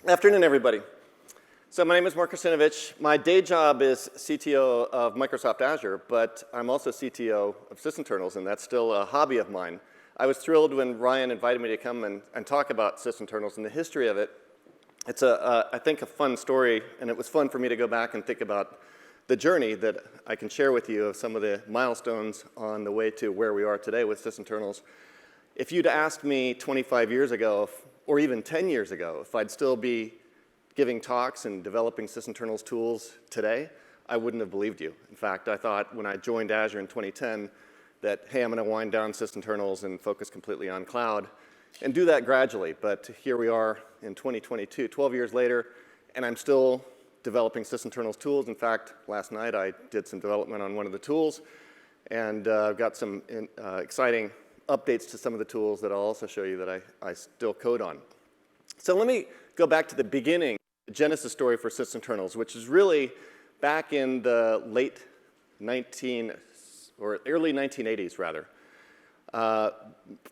Afternoon, everybody. So my name is Russinovich. My day job is CTO of Microsoft Azure, but I'm also CTO of Sysinternals, and that's still a hobby of mine. I was thrilled when Ryan invited me to come and talk about Sysinternals and the history of it. It's, I think, a fun story, and it was fun for me to go back and think about the journey that I can share with you of some of the milestones on the way to where we are today with Sysinternals. If you'd asked me 25 years ago, or even 10 years ago, if I'd still be giving talks and developing Sysinternals tools today, I wouldn't have believed you. In fact, I thought when I joined Azure in 2010 that, hey, I'm going to wind down Sysinternals and focus completely on cloud and do that gradually. But here we are in 2022, 12 years later, and I'm still developing Sysinternals tools. In fact, last night I did some development on one of the tools, and I've got some exciting updates to some of the tools that I'll also show you that I still code on. So let me go back to the beginning, the genesis story for Sysinternals, which is really back in the late early 1980s, rather. A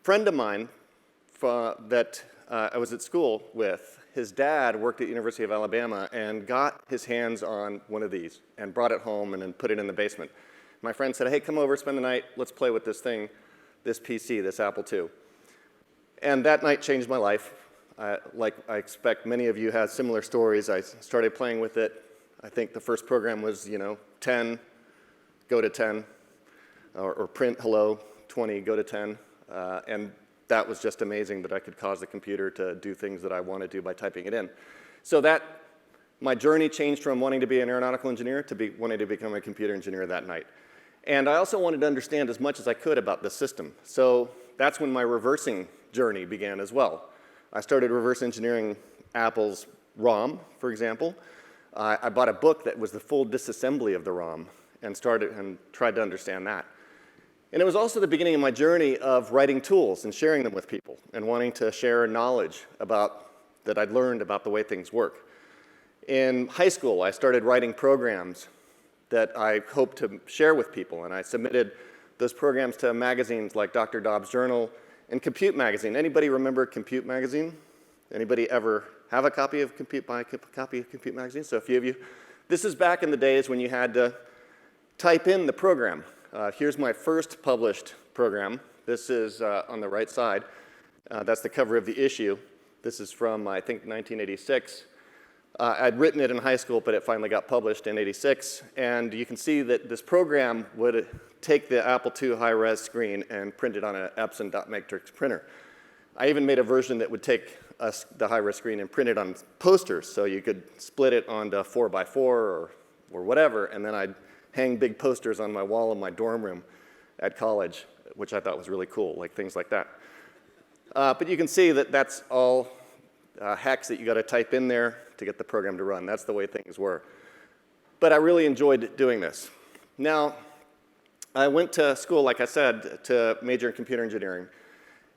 friend of mine that I was at school with, his dad worked at the University of Alabama and got his hands on one of these and brought it home and then put it in the basement. My friend said, hey, come over, spend the night, let's play with this thing, this PC, this Apple II. And that night changed my life. Like I expect many of you have similar stories. I started playing with it. I think the first program was, 10, go to 10, or print hello, 20, go to 10. And that was just amazing that I could cause the computer to do things that I want to do by typing it in. So my journey changed from wanting to be an aeronautical engineer to wanting to become a computer engineer that night. And I also wanted to understand as much as I could about the system. So that's when my reversing journey began as well. I started reverse engineering Apple's ROM, for example. I bought a book that was the full disassembly of the ROM and tried to understand that. And it was also the beginning of my journey of writing tools and sharing them with people and wanting to share knowledge that I'd learned about the way things work. In high school, I started writing programs that I hoped to share with people, and I submitted those programs to magazines like Dr. Dobbs Journal and Compute Magazine. Anybody remember Compute Magazine? Anybody ever have a copy of Compute Magazine? So a few of you. This is back in the days when you had to type in the program. Here's my first published program. This is on the right side. That's the cover of the issue. This is from, I think, 1986. I'd written it in high school, but it finally got published in '86. And you can see that this program would take the Apple II high-res screen and print it on an Epson dot matrix printer. I even made a version that would take the high-res screen and print it on posters, so you could split it onto 4x4 or whatever, and then I'd hang big posters on my wall in my dorm room at college, which I thought was really cool, like things like that. But you can see that that's all hacks that you got to type in there to get the program to run. That's the way things were. But I really enjoyed doing this. Now, I went to school, like I said, to major in computer engineering.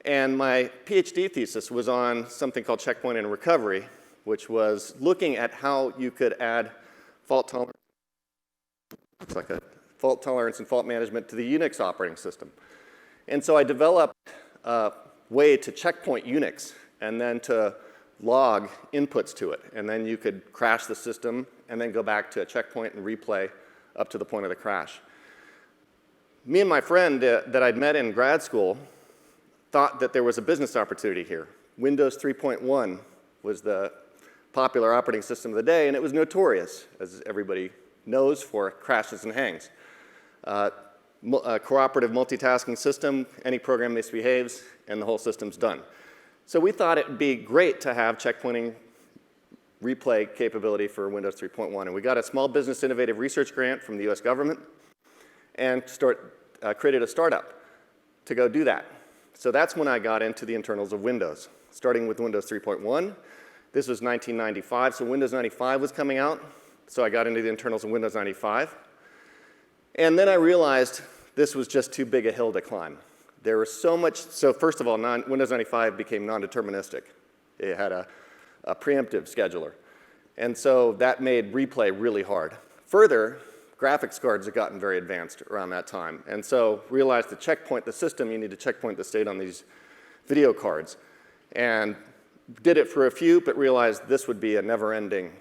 And my PhD thesis was on something called checkpoint and recovery, which was looking at how you could add fault tolerance. It's like a fault tolerance and fault management to the Unix operating system. And so I developed a way to checkpoint Unix and then to log inputs to it. And then you could crash the system and then go back to a checkpoint and replay up to the point of the crash. Me and my friend that I'd met in grad school thought that there was a business opportunity here. Windows 3.1 was the popular operating system of the day, and it was notorious, as everybody knows, for crashes and hangs. A cooperative multitasking system, any program misbehaves, and the whole system's done. So we thought it would be great to have checkpointing replay capability for Windows 3.1. And we got a small business innovative research grant from the US government and created a startup to go do that. So that's when I got into the internals of Windows, starting with Windows 3.1. This was 1995, so Windows 95 was coming out. So I got into the internals of Windows 95. And then I realized this was just too big a hill to climb. There was so much, so first of all, Windows 95 became non-deterministic. It had a preemptive scheduler. And so that made replay really hard. Further, graphics cards had gotten very advanced around that time. And so realized to checkpoint the system, you need to checkpoint the state on these video cards. And did it for a few, but realized this would be a never-ending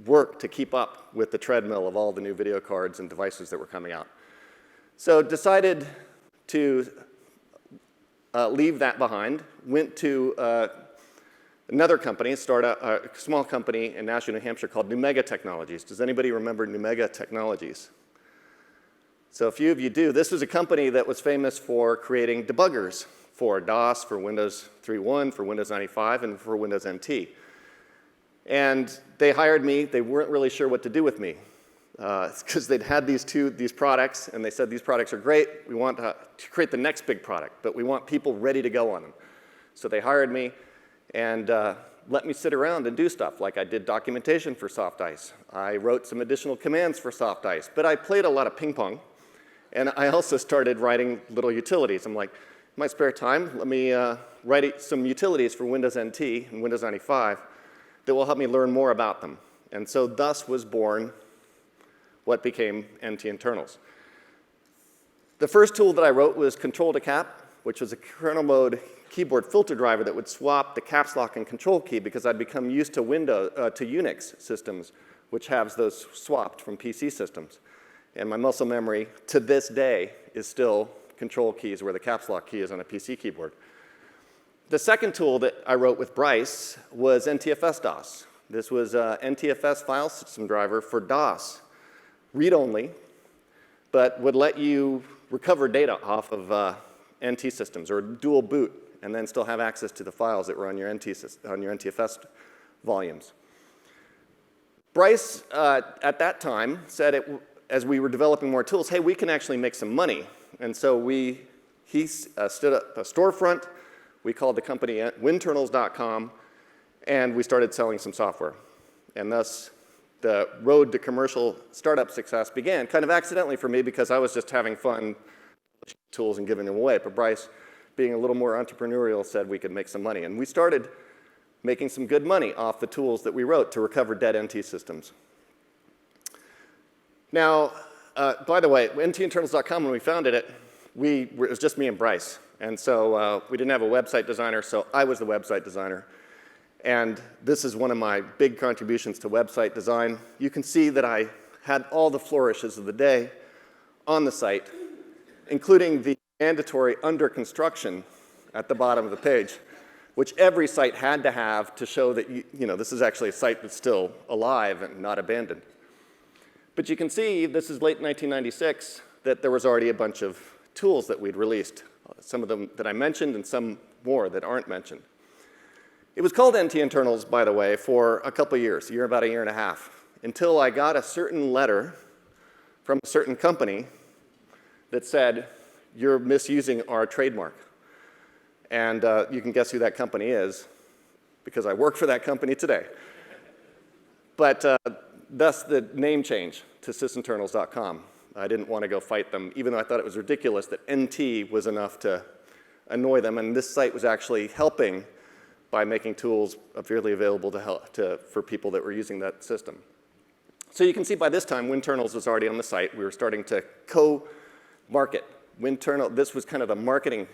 work to keep up with the treadmill of all the new video cards and devices that were coming out. So decided to leave that behind, went to another company, a small company in Nashua, New Hampshire called Numega Technologies. Does anybody remember Numega Technologies? So a few of you do. This was a company that was famous for creating debuggers for DOS, for Windows 3.1, for Windows 95, and for Windows NT. And they hired me. They weren't really sure what to do with me because they'd had these products, and they said, these products are great. We want to create the next big product, but we want people ready to go on them. So they hired me and let me sit around and do stuff, like I did documentation for Soft Ice. I wrote some additional commands for Soft Ice, but I played a lot of ping pong, and I also started writing little utilities. I'm like, in my spare time, let me write some utilities for Windows NT and Windows 95 that will help me learn more about them. And so thus was born what became NT-internals. The first tool that I wrote was Control to Cap, which was a kernel mode keyboard filter driver that would swap the caps lock and control key because I'd become used to Unix systems, which have those swapped from PC systems. And my muscle memory to this day is still control keys where the caps lock key is on a PC keyboard. The second tool that I wrote with Bryce was NTFS DOS. This was a NTFS file system driver for DOS, read-only, but would let you recover data off of NT systems or dual boot and then still have access to the files that were on your NTFS volumes. Bryce, at that time, said as we were developing more tools, hey, we can actually make some money. And so he stood up a storefront. We called the company Winternals.com, and we started selling some software. And thus, the road to commercial startup success began, kind of accidentally for me because I was just having fun tools and giving them away. But Bryce, being a little more entrepreneurial, said we could make some money. And we started making some good money off the tools that we wrote to recover dead NT systems. Now, by the way, NTInternals.com, when we founded it, it was just me and Bryce. And so we didn't have a website designer, so I was the website designer. And this is one of my big contributions to website design. You can see that I had all the flourishes of the day on the site, including the mandatory under construction at the bottom of the page, which every site had to have to show that this is actually a site that's still alive and not abandoned. But you can see, this is late 1996, that there was already a bunch of tools that we'd released, some of them that I mentioned and some more that aren't mentioned. It was called NT-internals, by the way, for a couple years, about a year and a half, until I got a certain letter from a certain company that said, you're misusing our trademark. And you can guess who that company is, because I work for that company today. But thus the name change to Sysinternals.com. I didn't want to go fight them, even though I thought it was ridiculous that NT was enough to annoy them. And this site was actually helping by making tools freely available for people that were using that system. So you can see by this time, Winternals was already on the site. We were starting to co-market. This was kind of the marketing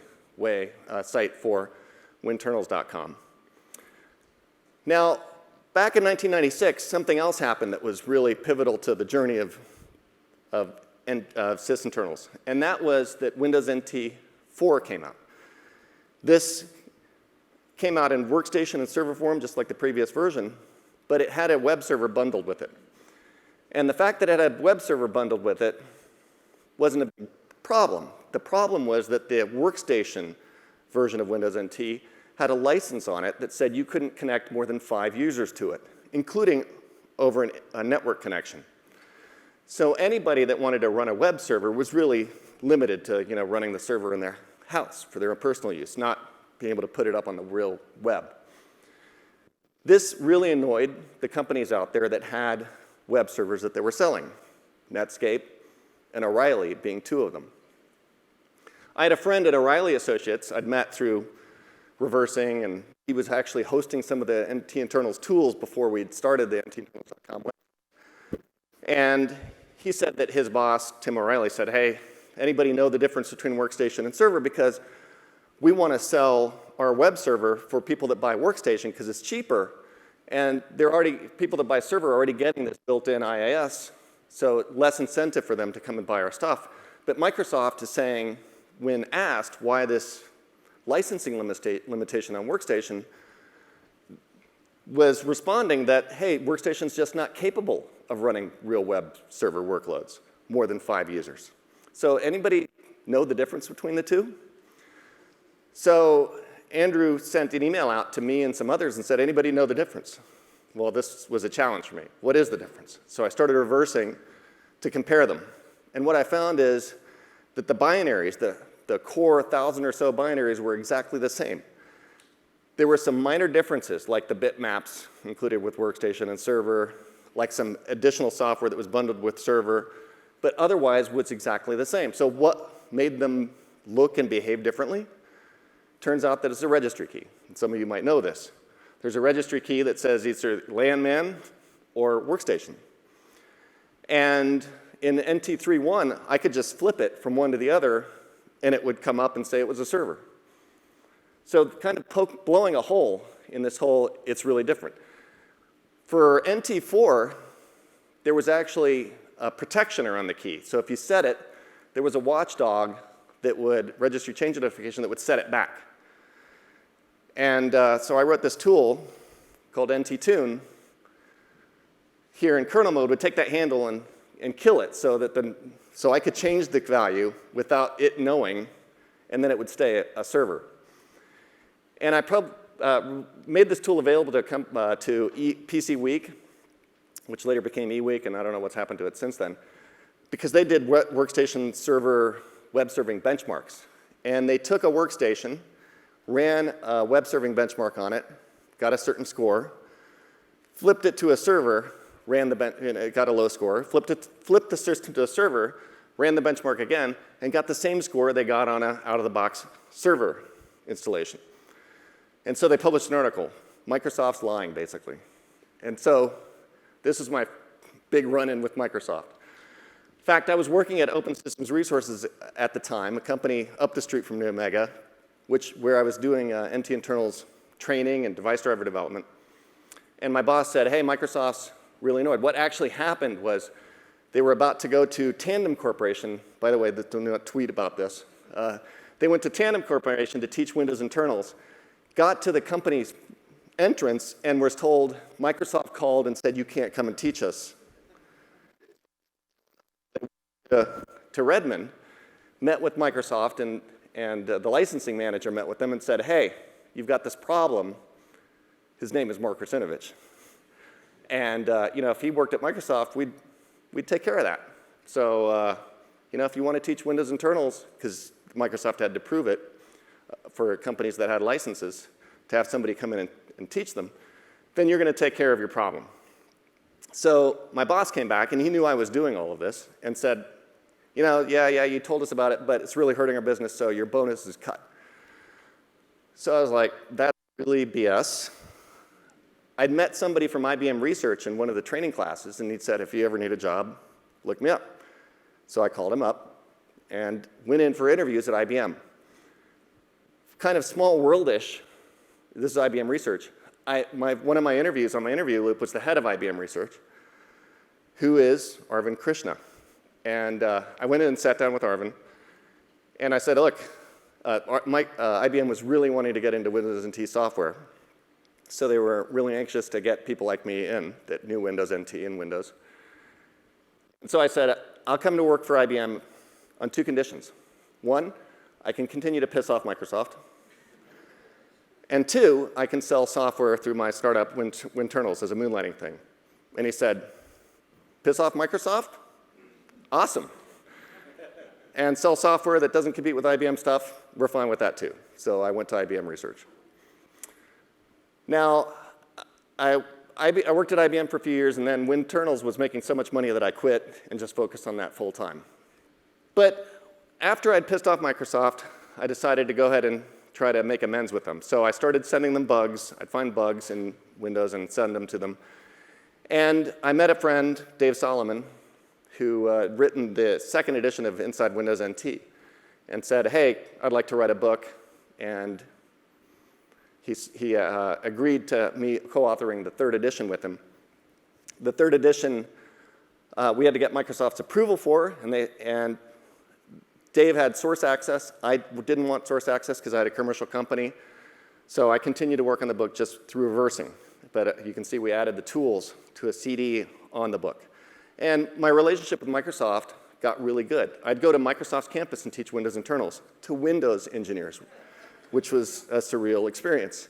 site for Winternals.com. Now, back in 1996, something else happened that was really pivotal to the journey of Sysinternals, and that was that Windows NT 4 came out. This came out in workstation and server form, just like the previous version, but it had a web server bundled with it. And the fact that it had a web server bundled with it wasn't a big problem. The problem was that the workstation version of Windows NT had a license on it that said you couldn't connect more than 5 users to it, including over a network connection. So anybody that wanted to run a web server was really limited to running the server in their house for their own personal use, not being able to put it up on the real web. This really annoyed the companies out there that had web servers that they were selling, Netscape and O'Reilly being two of them. I had a friend at O'Reilly Associates I'd met through reversing, and he was actually hosting some of the NT-internals tools before we'd started the NT-internals.com website. And he said that his boss, Tim O'Reilly, said, hey, anybody know the difference between workstation and server? Because we want to sell our web server for people that buy Workstation because it's cheaper, and people that buy server are already getting this built-in IIS, so less incentive for them to come and buy our stuff. But Microsoft is saying, when asked why this licensing limitation on Workstation, was responding that, hey, Workstation's just not capable of running real web server workloads, more than 5 users. So anybody know the difference between the two? So Andrew sent an email out to me and some others and said, anybody know the difference? Well, this was a challenge for me. What is the difference? So I started reversing to compare them. And what I found is that the binaries, the core 1,000 or so binaries, were exactly the same. There were some minor differences, like the bitmaps included with Workstation and server, like some additional software that was bundled with server, but otherwise was exactly the same. So what made them look and behave differently? Turns out that it's a registry key. And some of you might know this. There's a registry key that says either LAN or Workstation. And in NT3.1, I could just flip it from one to the other, and it would come up and say it was a server. So kind of blowing a hole in this whole, it's really different. For NT4, there was actually a protection around the key. So if you set it, there was a watchdog that would, registry change notification, that would set it back. And so I wrote this tool called NT-tune here in kernel mode, would take that handle and kill it so I could change the value without it knowing, and then it would stay a server. And I made this tool available to PC Week, which later became eWeek, and I don't know what's happened to it since then, because they did Workstation server web serving benchmarks. And they took a workstation, ran a web serving benchmark on it, got a certain score, flipped it to a server, got a low score, flipped the system to a server, ran the benchmark again, and got the same score they got on an out-of-the-box server installation. And so they published an article, Microsoft's lying, basically. And so this is my big run-in with Microsoft. In fact, I was working at Open Systems Resources at the time, a company up the street from New Omega, where I was doing NT-internals training and device driver development. And my boss said, hey, Microsoft's really annoyed. What actually happened was they were about to go to Tandem Corporation. By the way, do not tweet about this. They went to Tandem Corporation to teach Windows internals, got to the company's entrance, and was told, Microsoft called and said, you can't come and teach us. To Redmond, met with Microsoft, and the licensing manager met with them and said, hey, you've got this problem. His name is Mark Russinovich. And if he worked at Microsoft, we'd take care of that. So if you want to teach Windows internals, because Microsoft had to prove it for companies that had licenses, to have somebody come in and teach them, then you're going to take care of your problem. So my boss came back, and he knew I was doing all of this, and said, yeah, you told us about it, but it's really hurting our business, so your bonus is cut. So I was like, that's really BS. I'd met somebody from IBM Research in one of the training classes, and he'd said, if you ever need a job, look me up. So I called him up and went in for interviews at IBM. Kind of small world-ish. This is IBM Research. One of my interviews on my interview loop was the head of IBM Research, who is Arvind Krishna. And I went in and sat down with Arvind, and I said, look, IBM was really wanting to get into Windows NT software. So they were really anxious to get people like me in that knew Windows NT and Windows. And so I said, I'll come to work for IBM on two conditions. One, I can continue to piss off Microsoft. And two, I can sell software through my startup, Winternals, as a moonlighting thing. And he said, piss off Microsoft? Awesome. And sell software that doesn't compete with IBM stuff? We're fine with that, too. So I went to IBM Research. Now, I worked at IBM for a few years, and then Winternals was making so much money that I quit and just focused on that full time. But after I'd pissed off Microsoft, I decided to go ahead and try to make amends with them. So I started sending them bugs. I'd find bugs in Windows and send them to them. And I met a friend, Dave Solomon, who had written the second edition of Inside Windows NT, and said, hey, I'd like to write a book and he agreed to me co-authoring the 3rd edition with him. The 3rd edition, we had to get Microsoft's approval for, and Dave had source access. I didn't want source access because I had a commercial company. So I continued to work on the book just through reversing. But you can see we added the tools to a CD on the book. And my relationship with Microsoft got really good. I'd go to Microsoft's campus and teach Windows internals to Windows engineers, which was a surreal experience.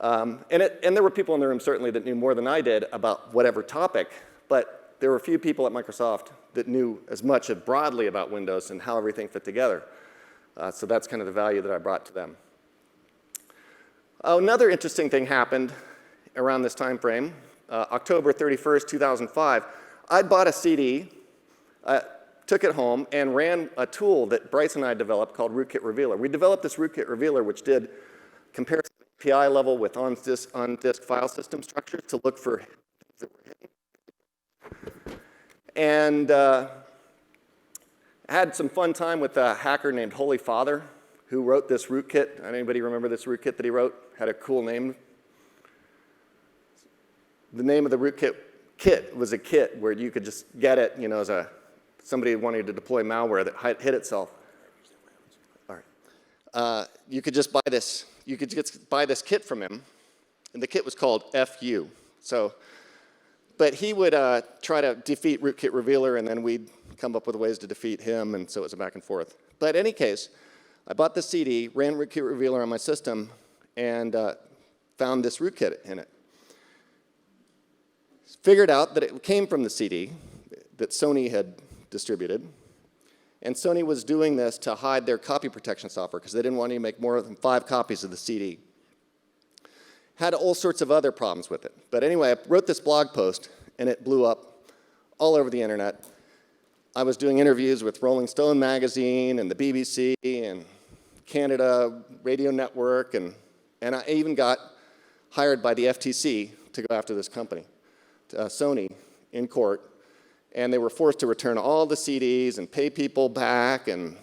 And there were people in the room certainly that knew more than I did about whatever topic, but there were a few people at Microsoft that knew as much broadly about Windows and how everything fit together. So that's kind of the value that I brought to them. Another interesting thing happened around this time frame, October 31st, 2005. I'd bought a CD, took it home, and ran a tool that Bryce and I developed called Rootkit Revealer. We developed this Rootkit Revealer, which did comparison API level with on-disk file system structures to look for things that were hidden. And I had some fun time with a hacker named Holy Father who wrote this rootkit. Anybody remember this rootkit that he wrote? Had a cool name. The name of the rootkit kit was a kit where you could just get it, you know, as somebody wanting to deploy malware that hid itself. All right. You could just buy this. You could just buy this kit from him, and the kit was called FU. But he would try to defeat Rootkit Revealer, and then we'd come up with ways to defeat him, and so it was a back and forth. But in any case, I bought the CD, ran Rootkit Revealer on my system, and found this rootkit in it. Figured out that it came from the CD that Sony had distributed. And Sony was doing this to hide their copy protection software because they didn't want you to make more than 5 copies of the CD. Had all sorts of other problems with it. But anyway, I wrote this blog post, and it blew up all over the internet. I was doing interviews with Rolling Stone magazine and the BBC and Canada Radio Network, and I even got hired by the FTC to go after this company, Sony, in court. And they were forced to return all the CDs and pay people back, and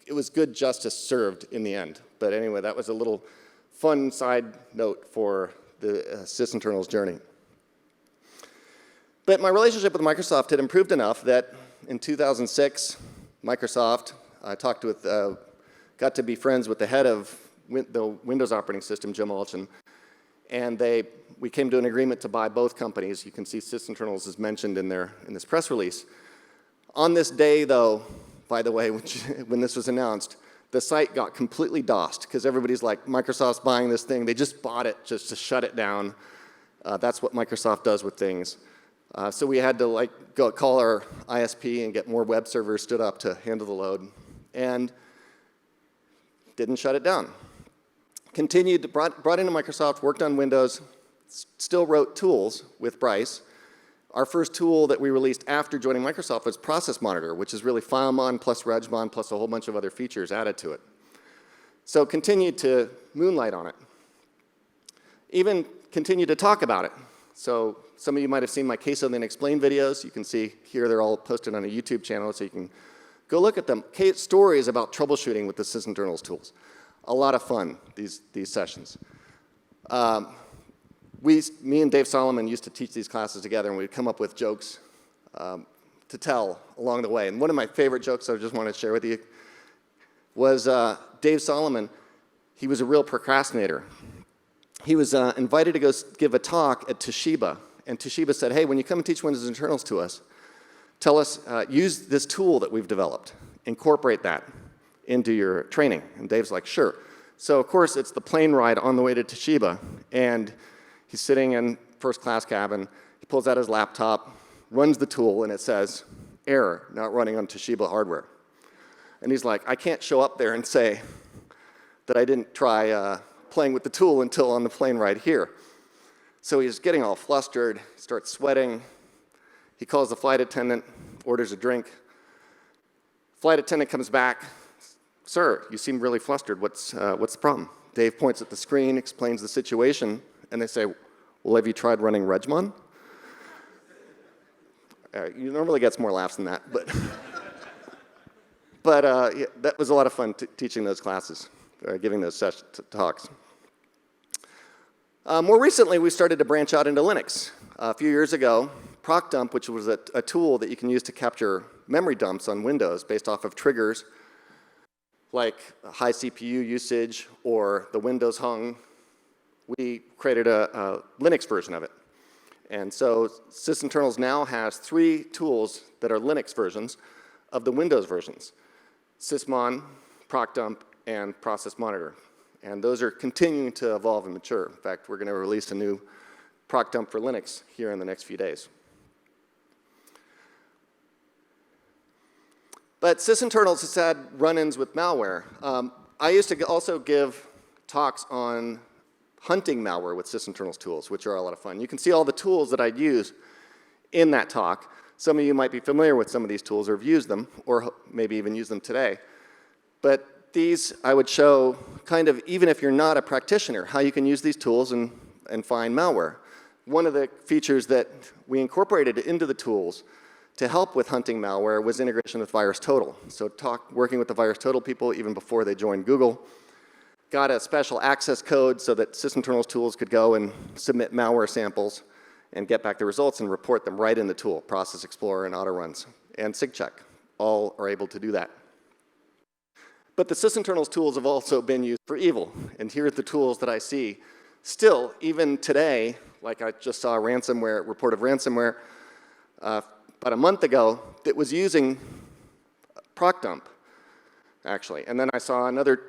it was good justice served in the end. But anyway, that was a little fun side note for the Sysinternals journey. But my relationship with Microsoft had improved enough that in 2006, Microsoft, I got to be friends with the head of the Windows operating system, Jim Olchen, and we came to an agreement to buy both companies. You can see Sysinternals is mentioned in this press release. On this day, though, by the way, when this was announced, the site got completely DOSed because everybody's like, Microsoft's buying this thing. They just bought it just to shut it down. That's what Microsoft does with things. So we had to go call our ISP and get more web servers stood up to handle the load, and didn't shut it down. Continued, brought into Microsoft, worked on Windows, still wrote tools with Bryce. Our first tool that we released after joining Microsoft was Process Monitor, which is really FileMon plus RegMon plus a whole bunch of other features added to it. So continued to moonlight on it. Even continued to talk about it. So some of you might have seen my Queso Then Explained videos. You can see here they're all posted on a YouTube channel, so you can go look at them. Stories about troubleshooting with the Sysinternals tools. A lot of fun, these sessions. Me and Dave Solomon used to teach these classes together, and we'd come up with jokes to tell along the way. And one of my favorite jokes I just wanted to share with you was Dave Solomon. He was a real procrastinator. He was invited to go give a talk at Toshiba, and Toshiba said, hey, when you come and teach Windows internals to us, tell us, use this tool that we've developed, incorporate that into your training. And Dave's like, sure. So of course, it's the plane ride on the way to Toshiba, and he's sitting in first class cabin. He pulls out his laptop, runs the tool, and it says, error, not running on Toshiba hardware. And he's like, I can't show up there and say that I didn't try playing with the tool until on the plane ride here. So he's getting all flustered, starts sweating. He calls the flight attendant, orders a drink. Flight attendant comes back. Sir, you seem really flustered. What's the problem? Dave points at the screen, explains the situation, and they say, well, have you tried running RegMon? You normally gets more laughs than that, but yeah, that was a lot of fun teaching those classes, giving those talks. More recently, we started to branch out into Linux. A few years ago, procdump, which was a tool that you can use to capture memory dumps on Windows based off of triggers like high CPU usage or the Windows hung, we created a Linux version of it. And so Sysinternals now has 3 tools that are Linux versions of the Windows versions: Sysmon, procdump, and process monitor. And those are continuing to evolve and mature. In fact, we're going to release a new procdump for Linux here in the next few days. But Sysinternals has had run-ins with malware. I used to also give talks on hunting malware with Sysinternals tools, which are a lot of fun. You can see all the tools that I'd use in that talk. Some of you might be familiar with some of these tools or have used them, or maybe even use them today. But these I would show kind of, even if you're not a practitioner, how you can use these tools and find malware. One of the features that we incorporated into the tools to help with hunting malware was integration with VirusTotal. So working with the VirusTotal people even before they joined Google, got a special access code so that Sysinternals tools could go and submit malware samples and get back the results and report them right in the tool. Process Explorer and autoruns and SigCheck all are able to do that. But the Sysinternals tools have also been used for evil. And here are the tools that I see still, even today, like I just saw a report of ransomware about a month ago that was using procdump, actually. And then I saw another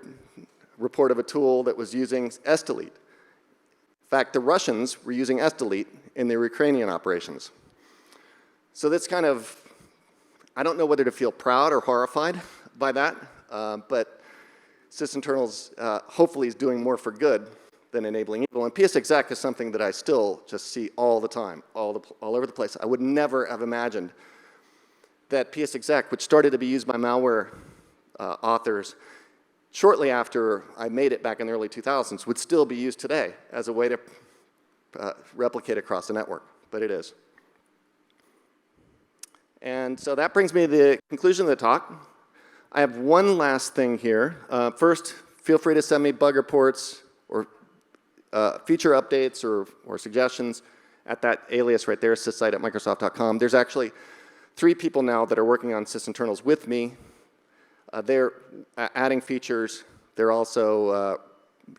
report of a tool that was using sdelete. In fact, the Russians were using sdelete in their Ukrainian operations. So that's kind of, I don't know whether to feel proud or horrified by that, but Sysinternals hopefully is doing more for good than enabling evil. And PSExec is something that I still just see all the time, all over the place. I would never have imagined that PSExec, which started to be used by malware authors shortly after I made it back in the early 2000s, would still be used today as a way to replicate across the network, but it is. And so that brings me to the conclusion of the talk. I have one last thing here. First, feel free to send me bug reports or feature updates or suggestions at that alias right there, syssite@microsoft.com. There's actually 3 people now that are working on Sysinternals with me. They're adding features. They're also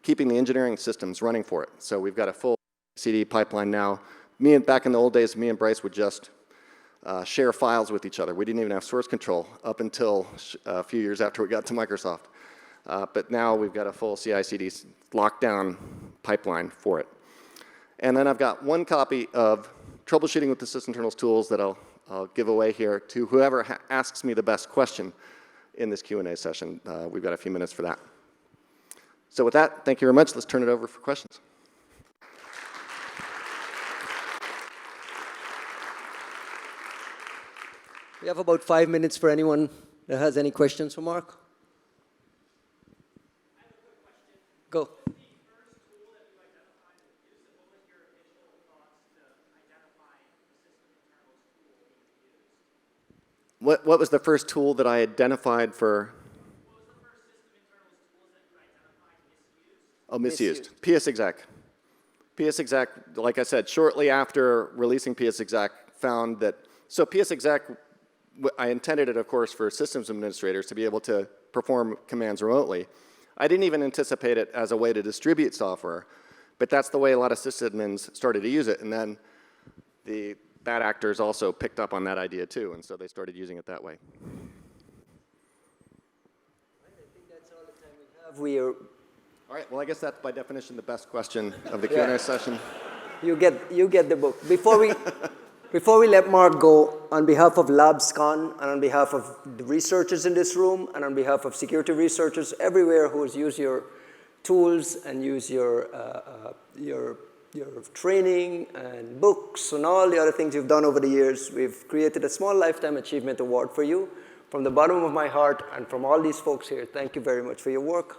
keeping the engineering systems running for it. So we've got a full CD pipeline now. Back in the old days, me and Bryce would just share files with each other. We didn't even have source control up until a few years after we got to Microsoft. But now we've got a full CI/CD lockdown pipeline for it. And then I've got 1 copy of Troubleshooting with the Sysinternals tools that I'll give away here to whoever asks me the best question in this Q&A session. We've got a few minutes for that. So with that, thank you very much. Let's turn it over for questions. We have about 5 minutes for anyone that has any questions for Mark. I have a quick question. Go. What was the first tool that you identified and used? What was your initial thoughts to identify the Sysinternals tool being used? What was the first tool that I identified for? What was the first Sysinternals tool that you identified misused? Oh, misused. PSExec. PSExec, like I said, shortly after releasing PSExec, found that, so PSExec, I intended it, of course, for systems administrators to be able to perform commands remotely. I didn't even anticipate it as a way to distribute software, but that's the way a lot of sysadmins started to use it. And then the bad actors also picked up on that idea too, and so they started using it that way. I think that's all the time we have. All right, well, I guess that's by definition the best question of the Q&A session. You get the book. Before we let Mark go, on behalf of LABSCon and on behalf of the researchers in this room and on behalf of security researchers everywhere who has used your tools and use your training and books and all the other things you've done over the years, we've created a small Lifetime Achievement Award for you. From the bottom of my heart and from all these folks here, thank you very much for your work.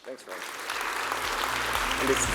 Thanks, Ron. And this is